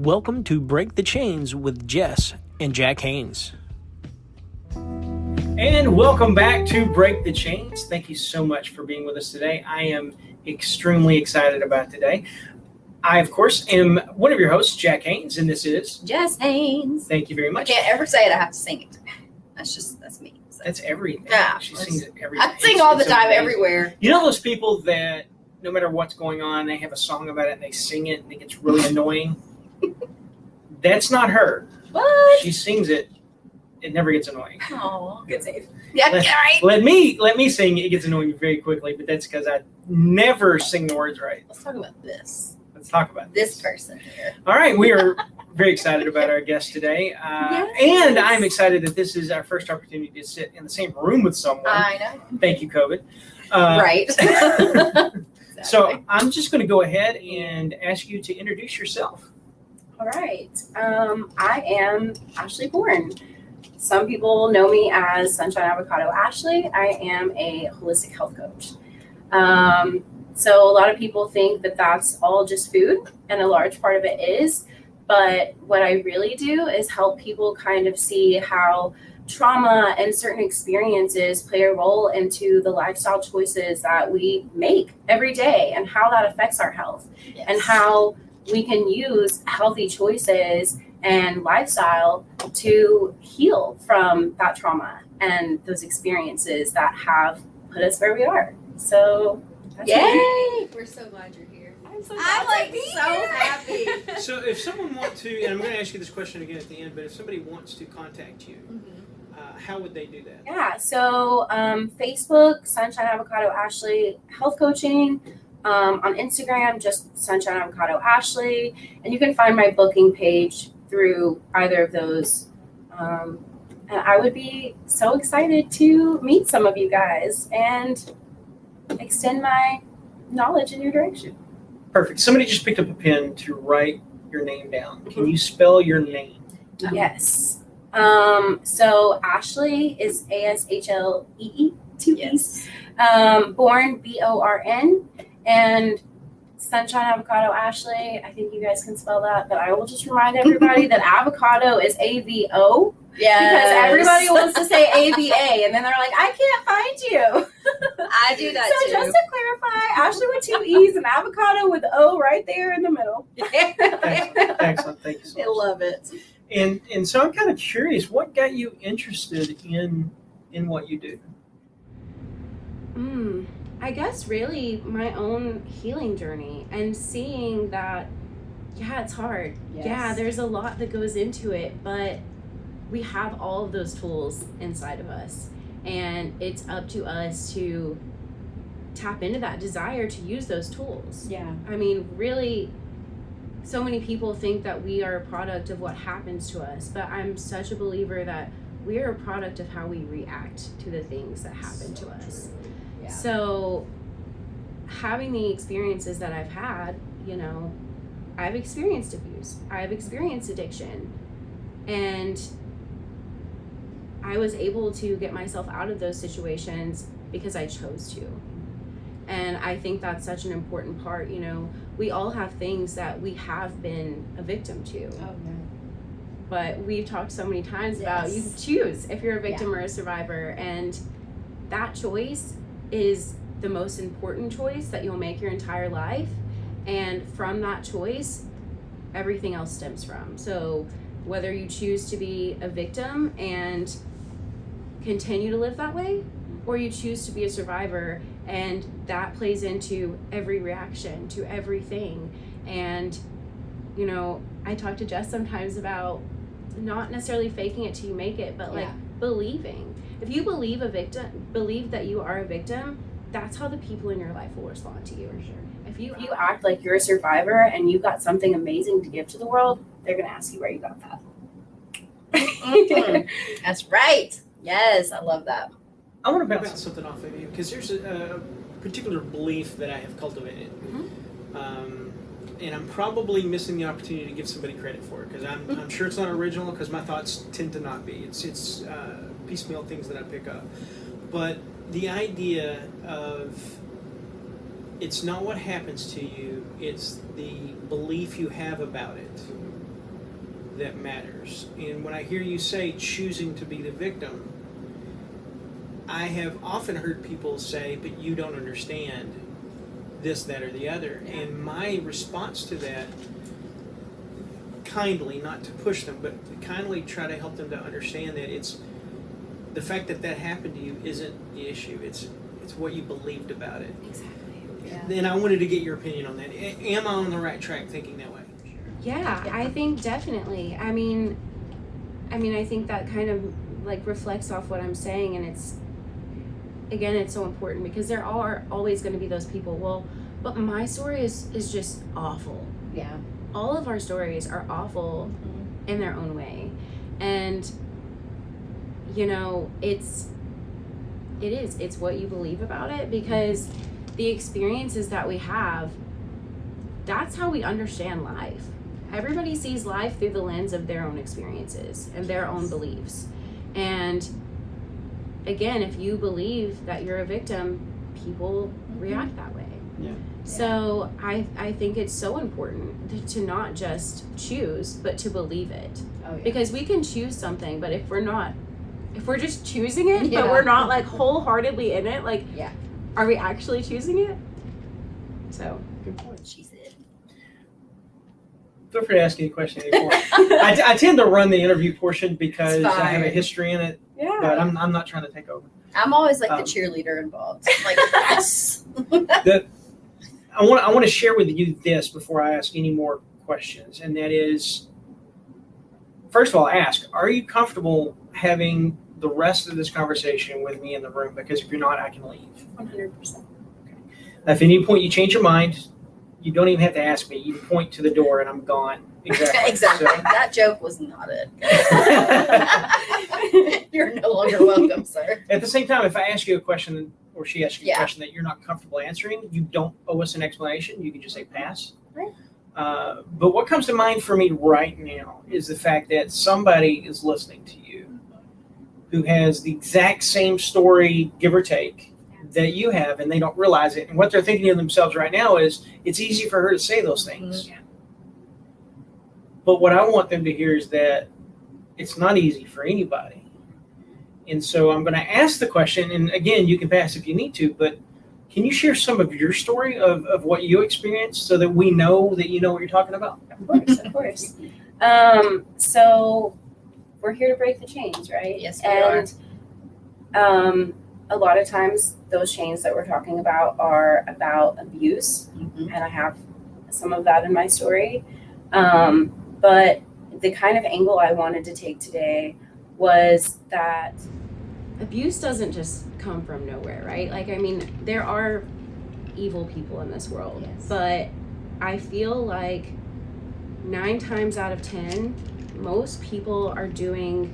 Welcome to Break the Chains with Jess and Jack Haynes. And welcome back to Break the Chains. Thank you so much for being with us today. I am extremely excited about today. I, of course, am one of your hosts, Jack Haynes, and this is Jess Haynes. Thank you very much. I can't ever say it. I have to sing it. That's me. So. That's everything. Yeah, she sings it everything. I sing all the time, everywhere. You know those people that no matter what's going on, they have a song about it and they sing it and it gets really annoying? That's not her. What? She sings it. It never gets annoying. Oh, good save. Yeah, right. Let me sing. It gets annoying very quickly, but that's because I never sing the words right. Let's talk about this. Let's talk about this person here. All right, we are very excited about our guest today, Yes. and I'm excited that this is our first opportunity to sit in the same room with someone. I know. Thank you, COVID. Right. Exactly. So I'm just going to go ahead and ask you to introduce yourself. All right. I am Ashlee Bourne. Some people know me as Sunshine Avocado Ashlee. I am a holistic health coach. So a lot of people think that that's all just food, and a large part of it is. But what I really do is help people kind of see how trauma and certain experiences play a role into the lifestyle choices that we make every day and how that affects our health. Yes. And how we can use healthy choices and lifestyle to heal from that trauma and those experiences that have put us where we are. So, that's me. Yay! We're so glad you're here. I'm so I'm glad like to be so here. happy. So if someone wants to, and I'm going to ask you this question again at the end, but if somebody wants to contact you, how would they do that? Yeah, so Facebook, Sunshine Avocado Ashlee Health Coaching. On Instagram, just Sunshine Avocado Ashlee. And you can find my booking page through either of those. And I would be so excited to meet some of you guys and extend my knowledge in your direction. Perfect. Somebody just picked up a pen to write your name down. Can you spell your name? Yes. So Ashlee is ASHLEE, two E's. Bourne, BORN, and Sunshine Avocado Ashlee. I think you guys can spell that, but I will just remind everybody that avocado is AVO. Yeah. Because everybody wants to say AVA, and then they're like, I can't find you. I do that So too. just to clarify, Ashlee with two E's and avocado with O right there in the middle. Excellent. Thank you so much. I love it. And so I'm kind of curious, what got you interested in what you do? I guess really my own healing journey and seeing that, yeah, it's hard. Yes. Yeah, there's a lot that goes into it, but we have all of those tools inside of us. And it's up to us to tap into that desire to use those tools. Yeah. I mean, really, so many people think that we are a product of what happens to us, but I'm such a believer that we are a product of how we react to the things that happen to us. Yeah. So having the experiences that I've had, I've experienced abuse, I've experienced addiction, and I was able to get myself out of those situations because I chose to. And I think that's such an important part. We all have things that we have been a victim to. Oh, no. But we've talked so many times about you choose if you're a victim or a survivor, and that choice is the most important choice that you'll make your entire life. And from that choice, everything else stems from. So whether you choose to be a victim and continue to live that way, or you choose to be a survivor, and that plays into every reaction to everything. And I talk to Jess sometimes about not necessarily faking it till you make it, but like believing. If you believe that you are a victim, that's how the people in your life will respond to you. For sure. If you act like you're a survivor and you got something amazing to give to the world, they're gonna ask you where you got that. That's right. Yes, I love that. I want to bounce something off of you because there's a particular belief that I have cultivated. And I'm probably missing the opportunity to give somebody credit for it because I'm sure it's not original because my thoughts tend to not be. It's piecemeal things that I pick up. But the idea of it's not what happens to you, it's the belief you have about it that matters. And when I hear you say choosing to be the victim, I have often heard people say, but you don't understand this, that, or the other. Yeah. And my response to that, kindly, not to push them, but kindly try to help them to understand that it's the fact that that happened to you isn't the issue. It's what you believed about it. Exactly. Yeah. And I wanted to get your opinion on that. Am I on the right track thinking that way? Yeah, Yeah. I think definitely. I mean, I think that kind of like reflects off what I'm saying, and it's so important because there are always going to be those people. Well, but my story is just awful. Yeah. All of our stories are awful in their own way, and it's what you believe about it, because the experiences that we have, that's how we understand life. Everybody sees life through the lens of their own experiences and their own beliefs. And again, if you believe that you're a victim, people react that way. Yeah. So I think it's so important to not just choose, but to believe it. Oh, yeah. Because we can choose something, but if we're just choosing it, Yeah. but we're not like wholeheartedly in it, like, Yeah. are we actually choosing it? So, good point. She said. Feel free to ask any question anymore. I tend to run the interview portion because It's I have a fine. history in it, Yeah. but I'm not trying to take over. I'm always like the Um, cheerleader involved. Like, yes. I want to share with you this before I ask any more questions, and that is, first of all, ask, are you comfortable having the rest of this conversation with me in the room? Because if you're not, I can leave. 100%. If at any point you change your mind, you don't even have to ask me. You point to the door and I'm gone. Exactly. Exactly. So- That joke was not it. You're no longer welcome, sir. At the same time, if I ask you a question or she asks you Yeah. a question that you're not comfortable answering, you don't owe us an explanation. You can just say pass. Right. But what comes to mind for me right now is the fact that somebody is listening to you who has the exact same story, give or take, that you have, and they don't realize it. And what they're thinking of themselves right now is, it's easy for her to say those things. Yeah. But what I want them to hear is that it's not easy for anybody. And so I'm going to ask the question, and again, you can pass if you need to, but can you share some of your story of what you experienced so that we know that you know what you're talking about? Of course. So we're here to break the chains, right? Yes, we are. And a lot of times those chains that we're talking about are about abuse, Mhm. and I have some of that in my story. But the kind of angle I wanted to take today was that abuse doesn't just come from nowhere, right? Like, I mean, there are evil people in this world, Yes. but I feel like 9 times out of 10, most people are doing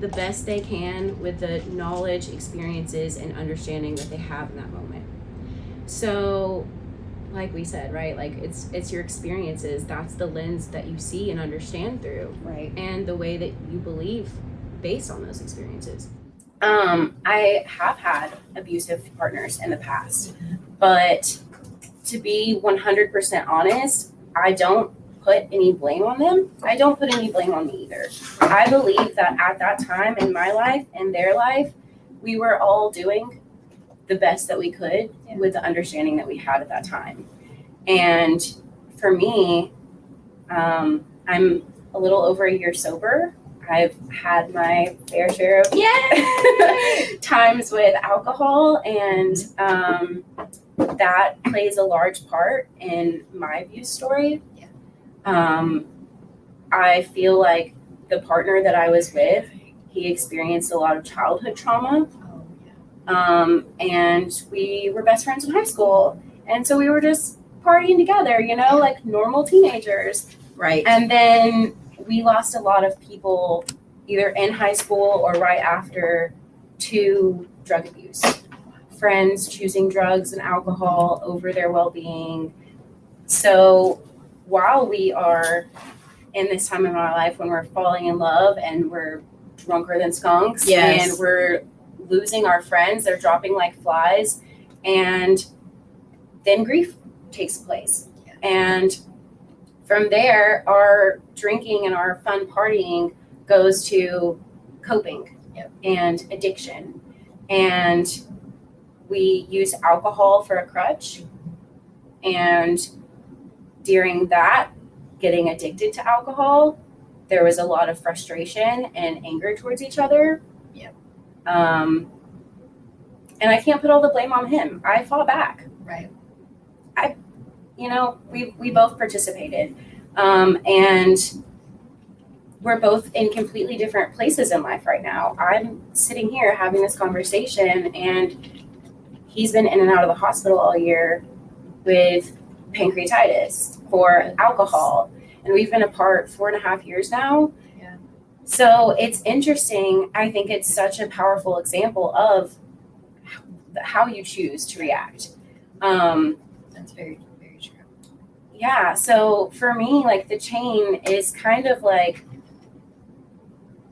the best they can with the knowledge, experiences, and understanding that they have in that moment. So, like we said, right? Like, it's your experiences. That's the lens that you see and understand through, Right. and the way that you believe based on those experiences. I have had abusive partners in the past, but to be 100% honest, I don't put any blame on them. I don't put any blame on me either. I believe that at that time in my life and their life, we were all doing the best that we could with the understanding that we had at that time. And for me, I'm a little over a year sober. I've had my fair share of times with alcohol, and that plays a large part in my abuse story. I feel like the partner that I was with, he experienced a lot of childhood trauma. Oh, yeah. And we were best friends in high school. And so we were just partying together, like normal teenagers. Right. And then we lost a lot of people either in high school or right after to drug abuse. Friends choosing drugs and alcohol over their well-being. So while we are in this time in our life when we're falling in love and we're drunker than skunks, Yes. and we're losing our friends, they're dropping like flies, and then grief takes place. Yeah. And From there, our drinking and our fun partying goes to coping and addiction. And we use alcohol for a crutch. And during that, getting addicted to alcohol, there was a lot of frustration and anger towards each other. Yep. And I can't put all the blame on him. I fought back. Right. We both participated. And we're both in completely different places in life right now. I'm sitting here having this conversation, and he's been in and out of the hospital all year with pancreatitis for alcohol. And we've been apart 4.5 years now. Yeah. So it's interesting. I think it's such a powerful example of how you choose to react. That's very, very true. Yeah. So for me, like, the chain is kind of like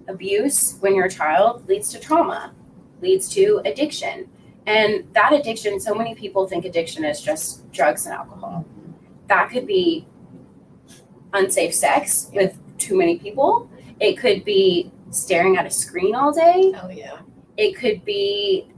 abuse when you're a child leads to trauma, leads to addiction. And that addiction, so many people think addiction is just drugs and alcohol. That could be unsafe sex with too many people. It could be staring at a screen all day. Oh, yeah. It could be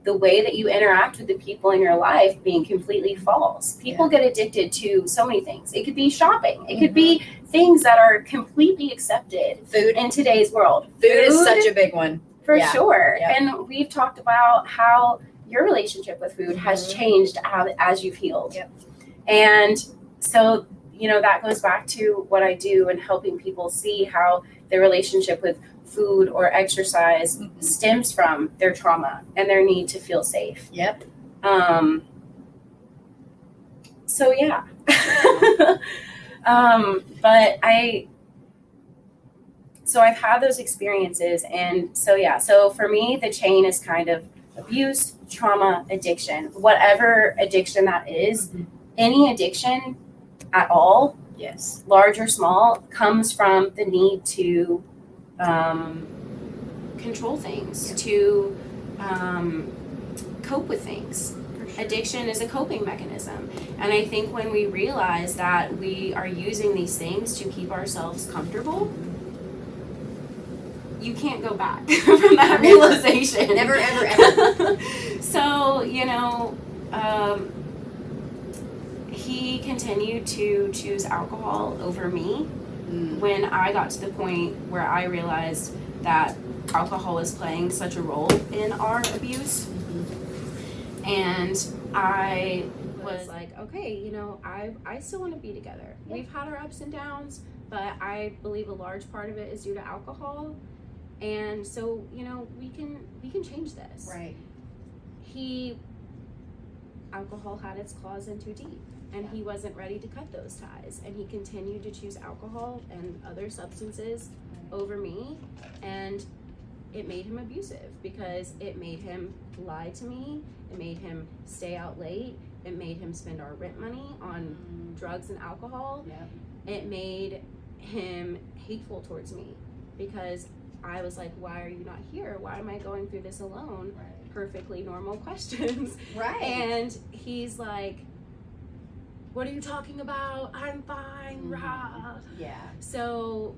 the way that you interact with the people in your life being completely false. People get addicted to so many things. It could be shopping. It could be things that are completely accepted. Food in today's world. Food is such a big one. For sure. Yep. And we've talked about how your relationship with food has changed as you've healed. Yep. And so, that goes back to what I do and helping people see how their relationship with food or exercise stems from their trauma and their need to feel safe. Yep. So yeah. But I've had those experiences, and so for me, the chain is kind of abuse, trauma, addiction, whatever addiction that is. Any addiction at all, yes, large or small, comes from the need to control things, to cope with things. Sure. Addiction is a coping mechanism. And I think when we realize that we are using these things to keep ourselves comfortable, you can't go back from that realization. Never, ever, ever. So, he continued to choose alcohol over me when I got to the point where I realized that alcohol was playing such a role in our abuse. And I was like, okay, I still want to be together. Yeah. We've had our ups and downs, but I believe a large part of it is due to alcohol. And so, we can change this. Right. Alcohol had its claws in too deep, and he wasn't ready to cut those ties, and he continued to choose alcohol and other substances over me, and it made him abusive because it made him lie to me, it made him stay out late, it made him spend our rent money on drugs and alcohol. It made him hateful towards me because I was like, why are you not here? Why am I going through this alone? Right. Perfectly normal questions. Right. And he's like, what are you talking about? I'm fine. Rah. Yeah. So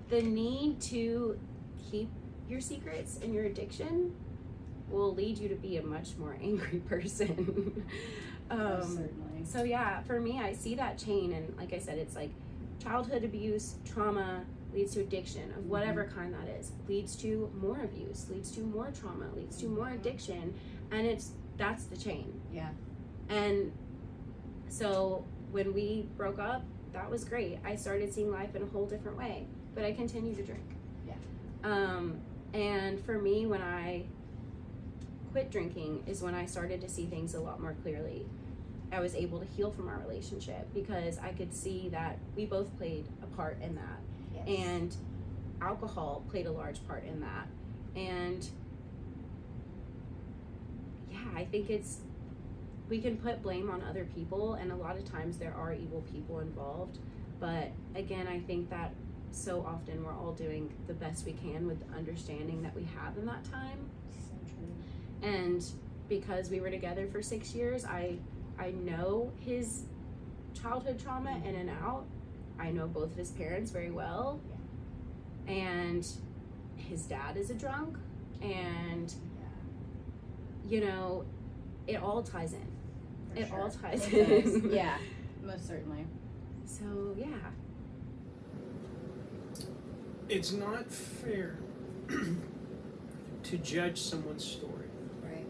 the need to keep your secrets and your addiction will lead you to be a much more angry person. Certainly. So yeah, for me, I see that chain, and like I said, it's like childhood abuse, trauma, leads to addiction of whatever kind that is, leads to more abuse, leads to more trauma, leads to more addiction, and that's the chain. Yeah. And so when we broke up, that was great. I started seeing life in a whole different way, but I continued to drink. Yeah. And for me, when I quit drinking is when I started to see things a lot more clearly. I was able to heal from our relationship because I could see that we both played a part in that. Yes. And alcohol played a large part in that. And yeah, I think we can put blame on other people, and a lot of times there are evil people involved. But again, I think that so often we're all doing the best we can with the understanding that we have in that time. So true. And because we were together for 6 years, I know his childhood trauma in and out. I know both of his parents very well, and his dad is a drunk, and you know, it all ties in. It all ties in. Yeah, most certainly. So yeah. It's not fair to judge someone's story. Right.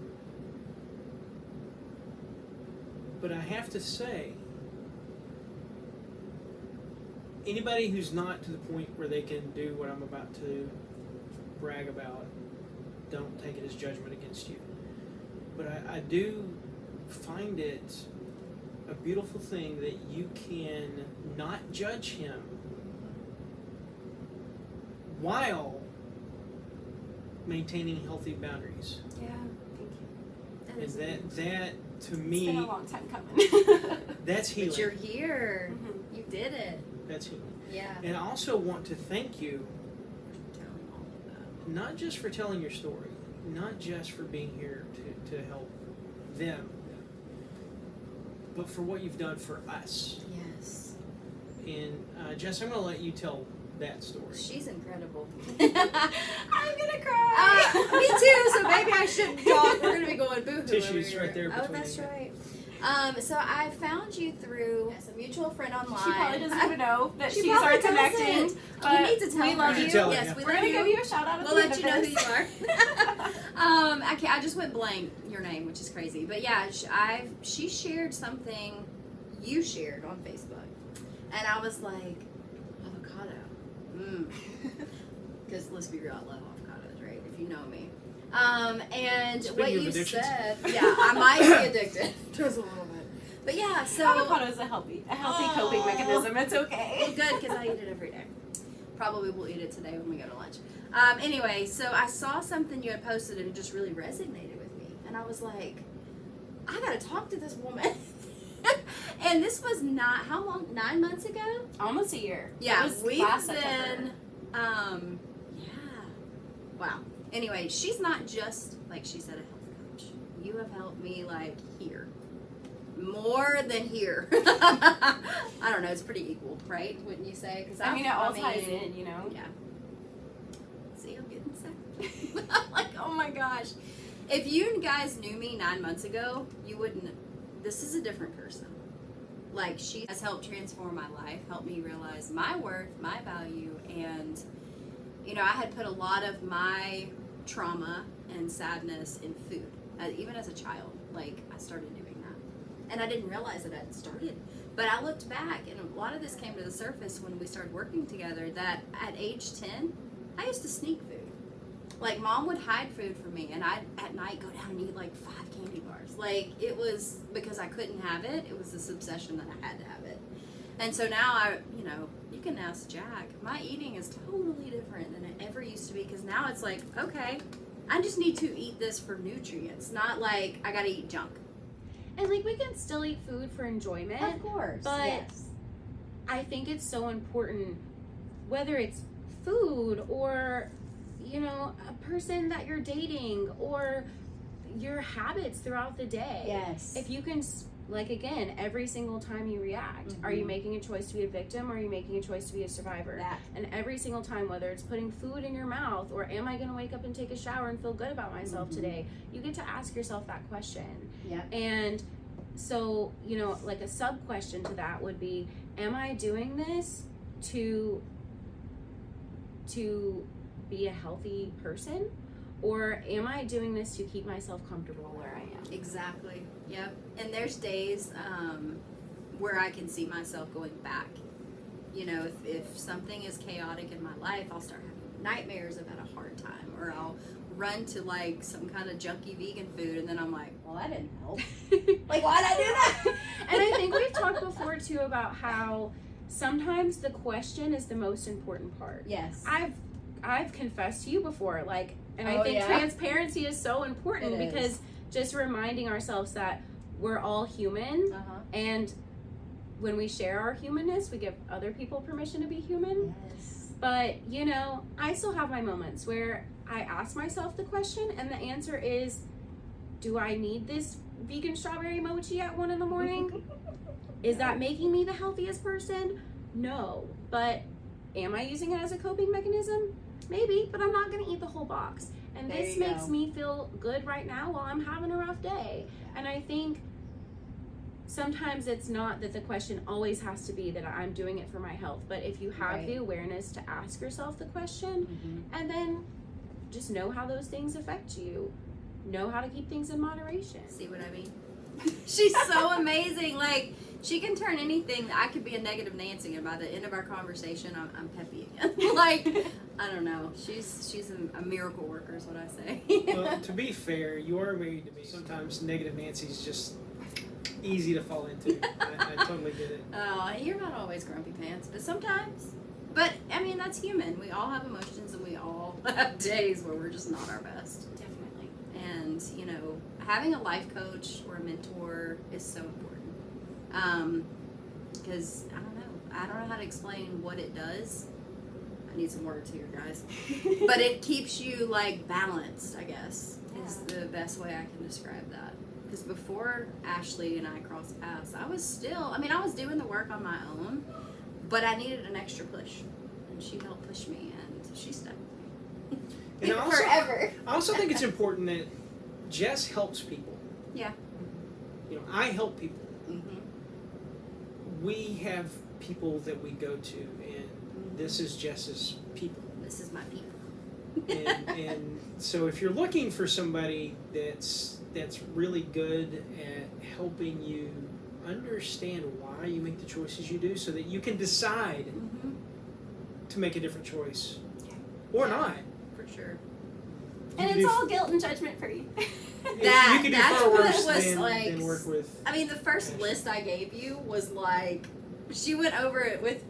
But I have to say, anybody who's not to the point where they can do what I'm about to brag about, don't take it as judgment against you. But I do find it a beautiful thing that you can not judge him while maintaining healthy boundaries. Yeah, thank you. And that to It's me, been a long time coming. that's healing. But you're here. Mhm. You did it. That's healing. Yeah. And I also want to thank you, Telling all of that. not just for telling your story, not just for being here to help them, but for what you've done for us. Yes. And Jess, I'm going to let you tell that story. She's incredible. I'm gonna cry. Me too. So maybe I shouldn't talk. We're gonna be going boo-hoo. Tissues over right there here. Oh, between that's you. right. So I found you through a mutual friend online. She probably doesn't even know that She she's probably our connecting. doesn't. But You need to tell we her. love you. Tell her, Yes, yeah. we We're love gonna you. give you a shout out. We'll let you know who you are. I just went blank your name, which is crazy. But yeah, she shared something you shared on Facebook, and I was like, avocado. Because let's be real, I love avocados, right? If you know me. And Speaking what of you addictions. said, yeah, I might be addicted. Just a little bit. But yeah, so Avocado is a healthy coping Oh. mechanism. It's well, okay. good because I eat it every day. Probably will eat it today when we go to lunch. Anyway, so I saw something you had posted and it just really resonated with me, and I was like, I gotta talk to this woman. And this was not how long? 9 months ago? Almost a year. Yeah, It was we've last been. September. Yeah. Wow. Anyway, she's not just like she said a health coach. You have helped me like here, more than here. I don't know. It's pretty equal, right? Wouldn't you say? Because I mean, it all ties in, you know. Yeah. See, I'm getting sad. I'm like, oh my gosh. If you guys knew me 9 months ago, you wouldn't. This is a different person. Like, she has helped transform my life, helped me realize my worth, my value, and, you know, I had put a lot of my trauma and sadness in food, even as a child. Like, I started doing that. And I didn't realize that I had started. But I looked back, and a lot of this came to the surface when we started working together, that at age 10, I used to sneak food. Like, Mom would hide food from me, and I'd, at night, go down and eat, like, 5 candy bars. Like, it was because I couldn't have it. It was this obsession that I had to have it. And so now you know, you can ask Jack. My eating is totally different than it ever used to be, because now it's like, okay, I just need to eat this for nutrients, not like I gotta eat junk. And like, we can still eat food for enjoyment. Of course, But yes. I think it's so important, whether it's food or, you know, a person that you're dating or your habits throughout the day. Yes. If you can, like, again, every single time you react, are you making a choice to be a victim or are you making a choice to be a survivor? That. And every single time, whether it's putting food in your mouth or am I going to wake up and take a shower and feel good about myself today, you get to ask yourself that question. Yeah. And so, you know, like a sub question to that would be, am I doing this to be a healthy person, or am I doing this to keep myself comfortable where I am? Exactly. Yep. And there's days where I can see myself going back. You know, if something is chaotic in my life, I'll start having nightmares about a hard time, or I'll run to like some kind of junky vegan food, and then I'm like, well, that didn't help. Like, why'd I do that? And I think we've talked before too about how sometimes the question is the most important part. Yes. I've confessed to you before, like, and I Oh, think yeah? transparency is so important It is. because just reminding ourselves that we're all human, and when we share our humanness, we give other people permission to be human. Yes. But, you know, I still have my moments where I ask myself the question, and the answer is, do I need this vegan strawberry mochi at 1 a.m? Is that making me the healthiest person? No. But am I using it as a coping mechanism? Maybe, but I'm not going to eat the whole box. And There this you makes go. me feel good right now while I'm having a rough day. And I think sometimes it's not that the question always has to be that I'm doing it for my health, but if you have Right. the awareness to ask yourself the question, Mhm. and then just know how those things affect you, know how to keep things in moderation. See what I mean? She's so amazing. Like, she can turn anything. I could be a negative Nancy, and by the end of our conversation, I'm peppy again. Like, I don't know. She's a miracle worker, is what I say. Well, to be fair, you are married to me. Sometimes negative Nancy's just easy to fall into. I totally get it. Oh, you're not always grumpy pants, but sometimes. But I mean, that's human. We all have emotions, and we all have days where we're just not our best. Definitely. And you know, having a life coach or a mentor is so important. Because I don't know how to explain what it does. I need some words here, guys. But it keeps you like balanced, I guess, is the best way I can describe that. Because before Ashlee and I crossed paths, I was doing the work on my own, but I needed an extra push. And she helped push me, and she stuck with me. And Forever. I also think it's important that Jess helps people. Yeah. You know, I help people. Mm-hmm. We have people that we go to, and this is Jess's people. This is my people. And so if you're looking for somebody that's really good at helping you understand why you make the choices you do so that you can decide Mm-hmm. to make a different choice or not. For sure. And it's all guilt and judgment free. You can do that's far what worse was than, like. than work with. I mean, the first list I gave you was like, she went over it with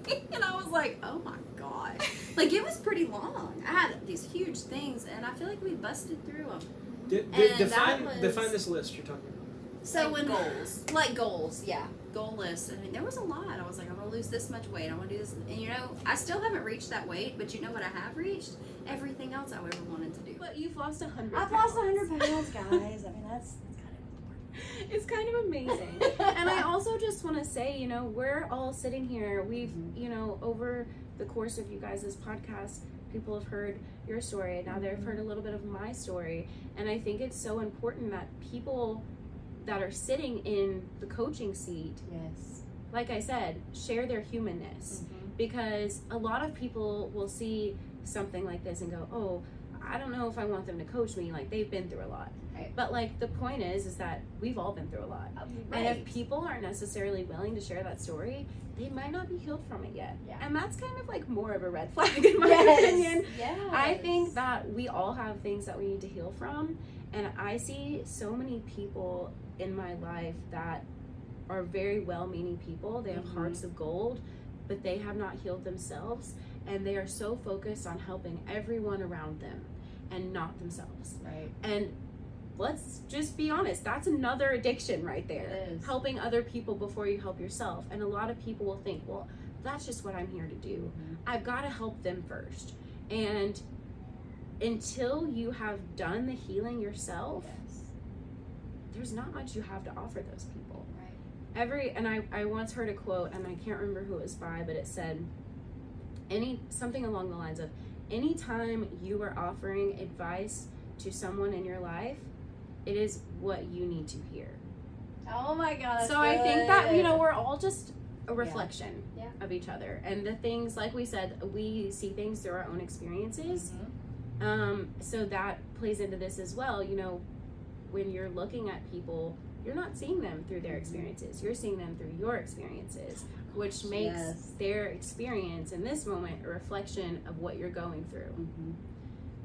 me, and I was like, oh my god. Like, it was pretty long. I had these huge things, and I feel like we busted through them. Define that was- define this list you're talking about. So Like when goals. like goals, yeah, goal list. I mean, there was a lot. I was like, I'm gonna lose this much weight. I'm gonna do this, and you know, I still haven't reached that weight. But you know what I have reached? Everything else I ever wanted to do. But you've lost 100 I've lost 100 pounds, guys. I mean, that's kind of important. It's kind of amazing. And I also just want to say, you know, we're all sitting here. We've, you know, over the course of you guys' podcast, people have heard your story. Now they've heard a little bit of my story. And I think it's so important that people that are sitting in the coaching seat, Yes. like I said, share their humanness. Because a lot of people will see something like this and go, oh, I don't know if I want them to coach me. Like, they've been through a lot. Right. But like, the point is that we've all been through a lot. And if people aren't necessarily willing to share that story, they might not be healed from it yet. Yeah. And that's kind of like more of a red flag in my opinion. Yes. I think that we all have things that we need to heal from. And I see so many people in my life that are very well-meaning people. They have hearts of gold, but they have not healed themselves. And they are so focused on helping everyone around them and not themselves. Right. And let's just be honest, that's another addiction right there. It is. Helping other people before you help yourself. And a lot of people will think, well, that's just what I'm here to do. I've got to help them first. And until you have done the healing yourself, Yes. there's not much you have to offer those people. Right. And I once heard a quote, and I can't remember who it was by, but it said, something along the lines of, anytime you are offering advice to someone in your life, it is what you need to hear. Oh my God. That's So I think that, you know, good. we're all just a reflection Yeah. of each other. And the things, like we said, we see things through our own experiences. So that plays into this as well. You know, when you're looking at people, you're not seeing them through their experiences. You're seeing them through your experiences, which makes Yes. their experience in this moment a reflection of what you're going through,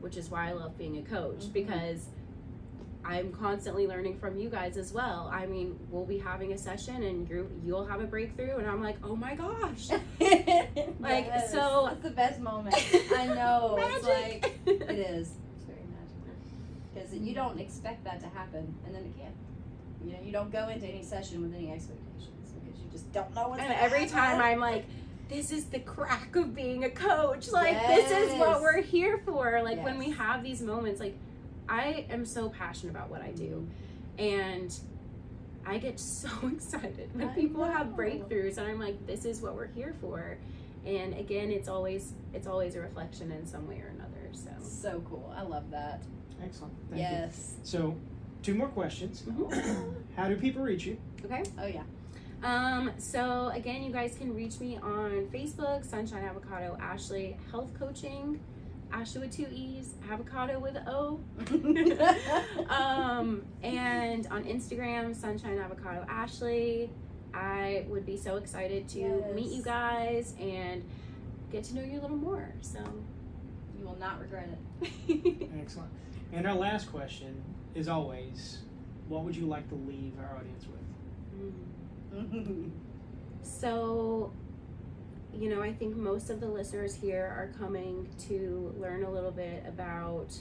which is why I love being a coach, because I'm constantly learning from you guys as well. I mean, we'll be having a session and you'll have a breakthrough and I'm like, oh my gosh. Like, Yes. so- It's the best moment. I know. It's Magic. like, it is. It's very magical. Because you don't expect that to happen, and then it can. You know, you don't go into any session with any expectations because you just don't know what's And going to every time I'm like, this is the crack of being a coach. Like, this is what Yes. we're here for. Like, when we Yes. have these moments, like, I am so passionate about what I do. And I get so excited when people have breakthroughs, and I'm like, this is what we're here for. And again, it's always a reflection in some way or another. So cool. I love that. Excellent. Thank you. Yes. So, 2 more questions. How do people reach you? Okay. Oh yeah. So again, you guys can reach me on Facebook, Sunshine Avocado Ashlee Health Coaching, Ashlee with 2 E's, Avocado with an O. And on Instagram, Sunshine Avocado Ashlee. I would be so excited to meet you guys and get to know you a little more. So You will not regret it. Excellent. And our last question is always, what would you like to leave our audience with? So, you know, I think most of the listeners here are coming to learn a little bit about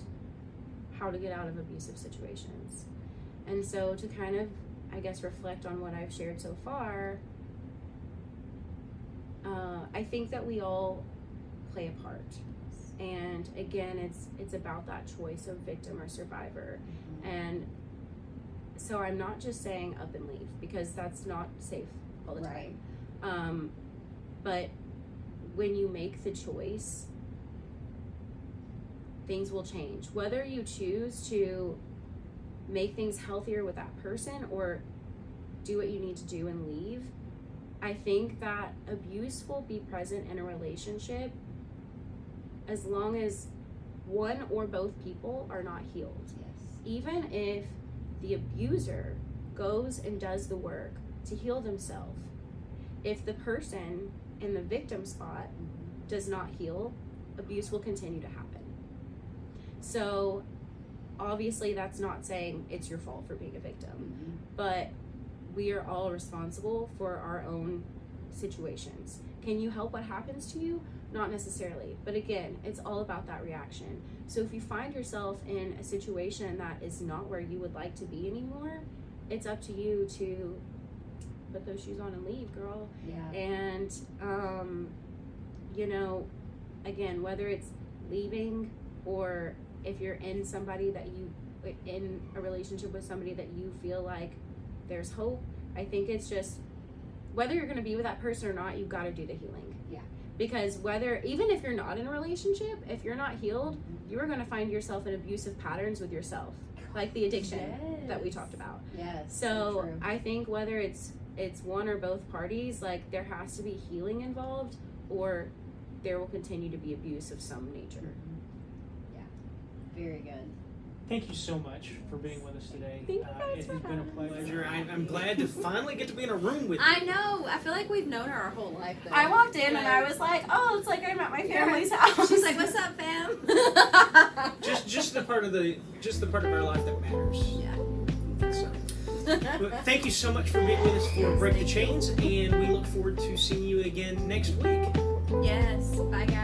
how to get out of abusive situations. And so to kind of, I guess, reflect on what I've shared so far, I think that we all play a part. And again, it's about that choice of victim or survivor. And so I'm not just saying up and leave, because that's not safe all the time. But when you make the choice, things will change. Whether you choose to make things healthier with that person or do what you need to do and leave, I think that abuse will be present in a relationship as long as one or both people are not healed. Even if the abuser goes and does the work to heal themselves, if the person in the victim spot does not heal, abuse will continue to happen. So obviously that's not saying it's your fault for being a victim, but we are all responsible for our own situations. Can you help what happens to you? Not necessarily, but again, it's all about that reaction. So if you find yourself in a situation that is not where you would like to be anymore, it's up to you to put those shoes on and leave, girl. And you know, again, whether it's leaving or if you're in in a relationship with somebody that you feel like there's hope, I think it's just, whether you're going to be with that person or not, you've got to do the healing. Because even if you're not in a relationship, if you're not healed, you are going to find yourself in abusive patterns with yourself, like the addiction that we talked about. So I think whether it's one or both parties, like, there has to be healing involved, or there will continue to be abuse of some nature. Very good. Thank you so much for being with us today. Thank you guys it for has been a having pleasure. I'm glad to finally get to be in a room with you. I know. I feel like we've known her our whole life, though. I walked in and I was like, oh, it's like I'm at my family's house. She's like, what's up, fam? just the part of our life that matters. So, but thank you so much for being with us for Break the Chains, and we look forward to seeing you again next week. Yes. Bye, guys.